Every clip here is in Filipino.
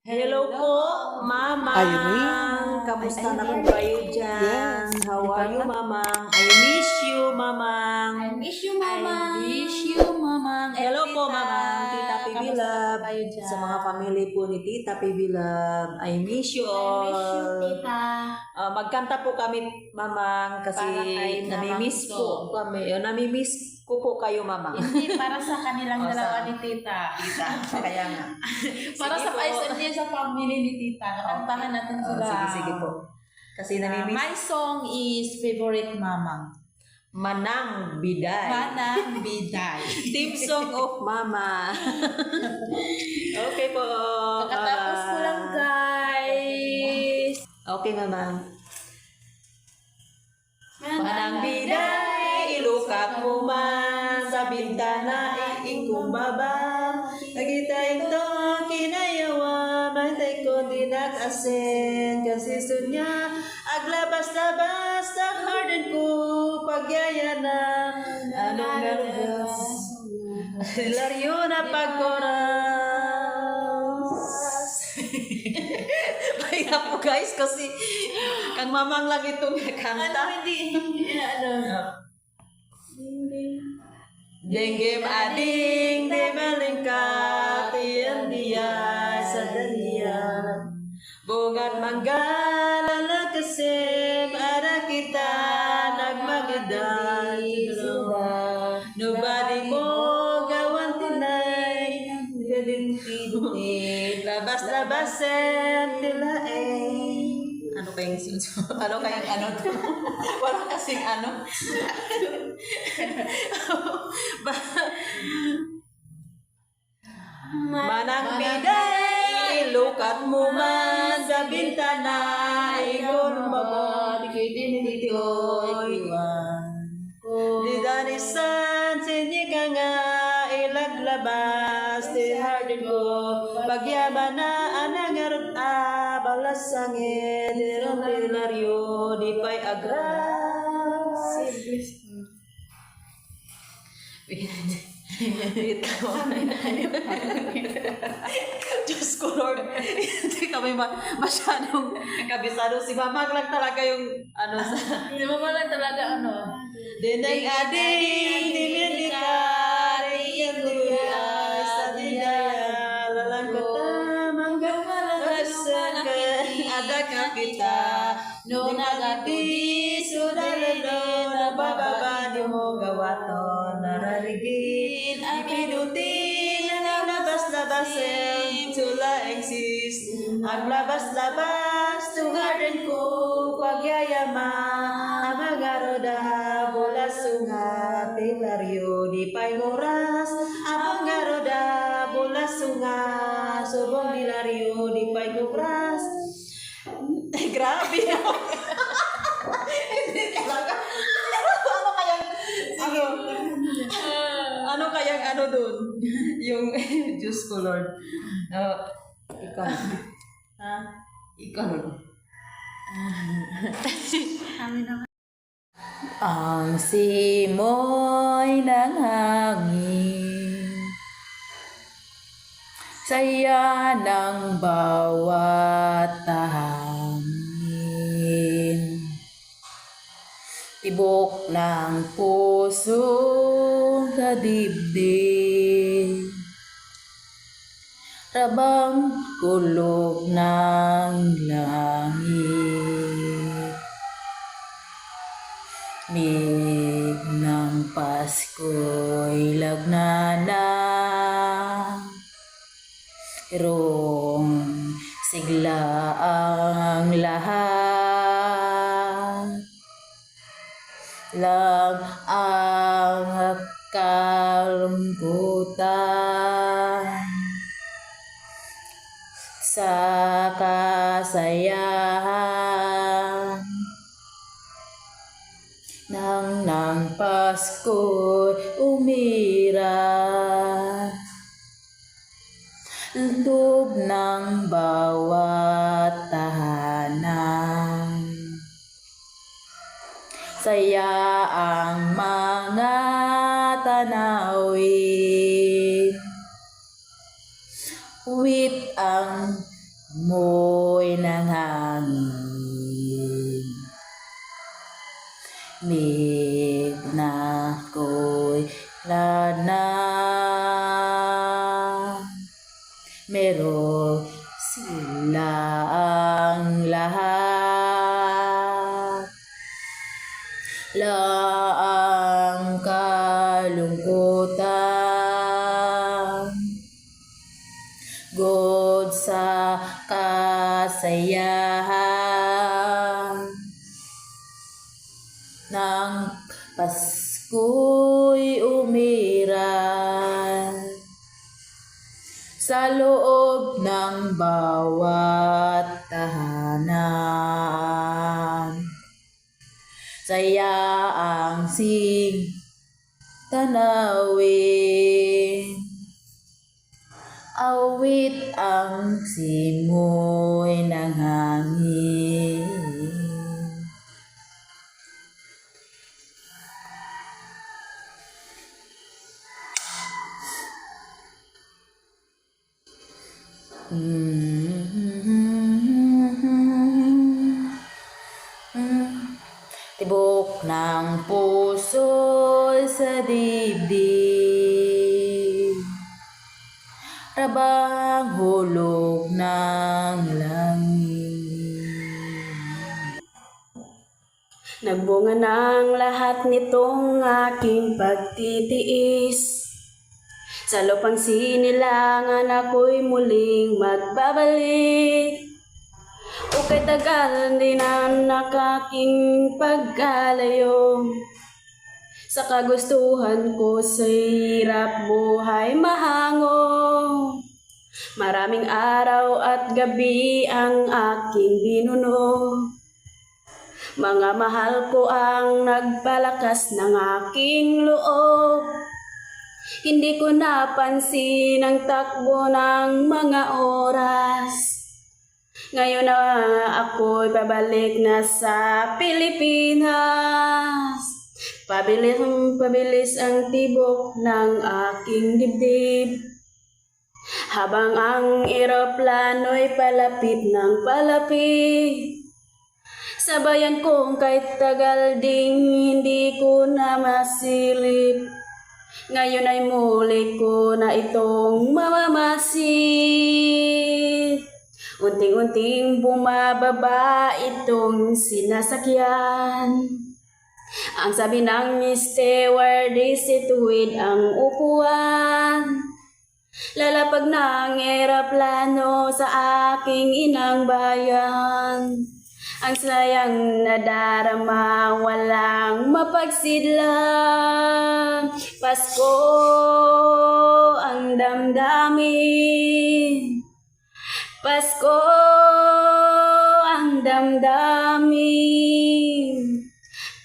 Hello po, Mama. Irene. Kamusta na po kayo dyan? Yes. How are you, Mamang? I miss you, Mamang. I miss you, Mama. I miss you, Mamang. Hello po, Mamang. Tita Pibilab. Kamusta kayo dyan? Sa mga family po ni Tita Pibilab. I miss you I all. miss you, Tita. Magkanta po kami, Mamang, kasi Para kay namimiss Mamang po kami. Namimiss ko po kayo, Mamang. Hindi, para sa kanilang O, dalawa sa- ni Tita. Tita, kaya nga. Para Sige sa po. paisa sa family ni Tita. Kakantahan natin sila. Sige po. Kasi namimiss. My song is Favorite Mamang. Manang Biday. Manang Biday. Team song of Mama. Okay po. Pagkatapos ko lang, guys. Okay, Mama. Manang Biday, ilukat mo man sa bintana, ikumbaba. Nakita ito, kinayawa, matay ko dinakasin. Kasi sunya, aglabas-labas, na harden ko, pagyaya na. Anong galugas? Laryo na pagkoras. Kaya po guys, kasi kang mamang lang itong kanta. Denggem ading, de malingkat, iyan diya sa daliya. Bungat mangga, lalakasim, ara kita, nagmagidal. Nobody mo, gawan tinay, gadinti, labas-labasen, tilaeng. Ano kayong sinusunod? Ano kayong ano to? Wala kasing ano? Manang biday, ilukat mo man sa bintana, igon mabot, ikidinitioy. Di danisan, sinyi ka nga, ilaglabas, di hardin ko, pagyaman na, anagarot balas sangin, di rondilaryo, di pa'y agras. Wait ka Diyos ko, Lord. Hindi kami masyadong kabisado. Si Mama lang talaga yung ano sa... Hindi mo lang talaga Dinay ading, dinidikari, yan duya, sa dinaya, lalang kata, manggang malagasan ka, ada ka kita, no nagati, sudalalo, nabababa, di mo gawaton, nararigin, ipinutin, labas-labasin, tula exist, ang labas-labas, tungarin ko, pagyayama, amagaroda, bola sunga, pilaryo, di pa'y oras, amagaroda, bola sunga, subong dilaryo, di pa'y oras. Grabe. Hindi talaga. Ano kayang, ano kayang ano dun? Yung, Diyos ko Lord. Ikaw. Ha? Ikaw. Ang simoy ng hangin, saya ng bawat tahangin, tibok ng puso sa dibdib, rabang kulog ng langit. Mig ng Pasko'y lagnana, irong sigla ang lahat, lang ang kalungkutan sa kasayahan ng Pasko'y umira, loob ng bawat tahanan. Saya ang mga tanawin, wit ang mo'y ng hangin. Mig na ko'y lana, meron sila ang lahat. Laang kalungkutan, God sa kasayahan. Nang Pasko'y umiral sa loob ng bawat tahanan. Saya ang tanawin, awit ang simoy ng hangin. Tibok ng puso sa dibdib, rabang hulog ng langit. Nagbunga ng lahat nitong aking pagtitiis. Sa lupang sinilangan ako'y muling magbabalik. O kay tagal din ang nakaking pagkalayo. Sa kagustuhan ko sa hirap buhay mahango. Maraming araw at gabi ang aking binuno. Mga mahal ko ang nagpalakas ng aking loob. Hindi ko napansin ang takbo ng mga oras. Ngayon na ako'y pabalik na sa Pilipinas. Pabilis ang tibok ng aking dibdib. Habang ang eroplano'y palapit ng palapit. Sabayan kong kahit tagal ding hindi ko na masilip. Ngayon ay muli ko na itong mamamasid. Unting-unting bumababa itong sinasakyan. Ang sabi ng stewardess, ituwid ang upuan. Lalapag ng eroplano sa aking inang bayan. Ang sayang nadarama, walang mapagsidlang. Pasko ang damdamin. Pasko ang damdamin.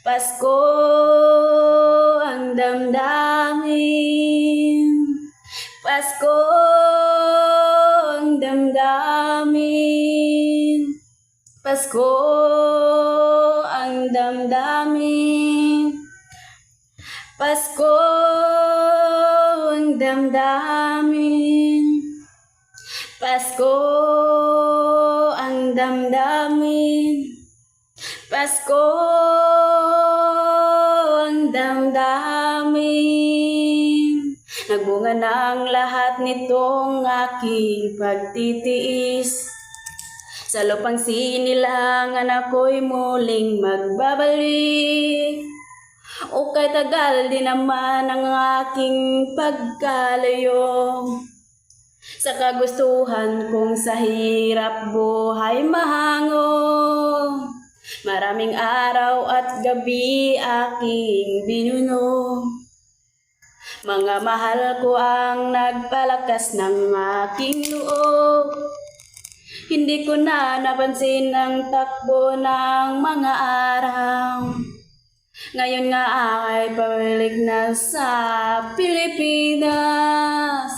Pasko ang damdamin. Pasko ang damdamin. Pasko ang damdamin. Pasko ang damdamin. Pasko ang damdamin. Pasko ang damdamin. Nagbunga ng lahat nitong aking pagtitiis. Sa lupang sinilangan ako'y muling magbabalik. O kay tagal din naman ang aking pagkalayo. Sa kagustuhan kong sa hirap buhay mahango. Maraming araw at gabi aking binuno. Mga mahal ko ang nagpalakas ng aking loob. Hindi ko na napansin ang takbo ng mga araw. Ngayon nga ay pabalik na sa Pilipinas.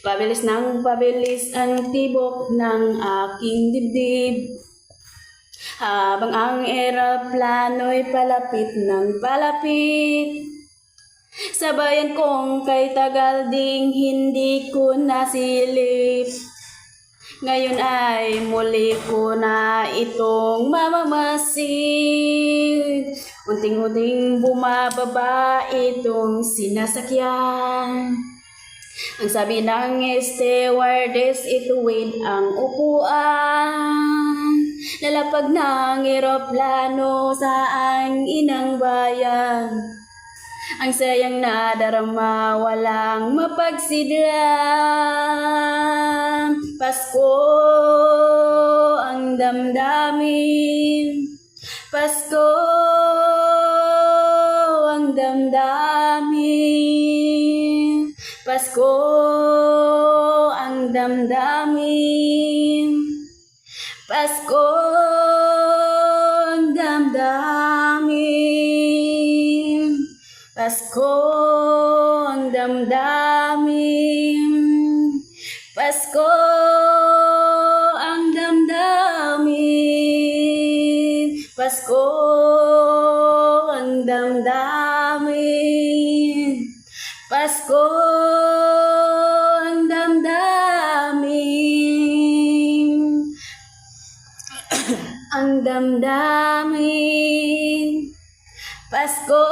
Pabilis ng pabilis ang tibok ng aking dibdib. Habang ang eroplano'y palapit ng palapit. Sabayan kong kay tagal ding hindi ko nasilip. Ngayon ay muli ko na itong mamamasid. Unting-unting bumababa itong sinasakyan. Ang sabi ng stewardess, ituwid ang upuan. Lalapag ng eroplano sa ang inang bayan. Ang sayang nadarama, walang mapagsidlan. Pasko ang damdamin. Pasko ang damdamin. Pasko ang damdamin. Pasko ang damdamin. Pasko ang damdamin. Pasko ang damdamin. Pasko ang damdamin. Pasko ang damdamin. Ang damdamin. Pasko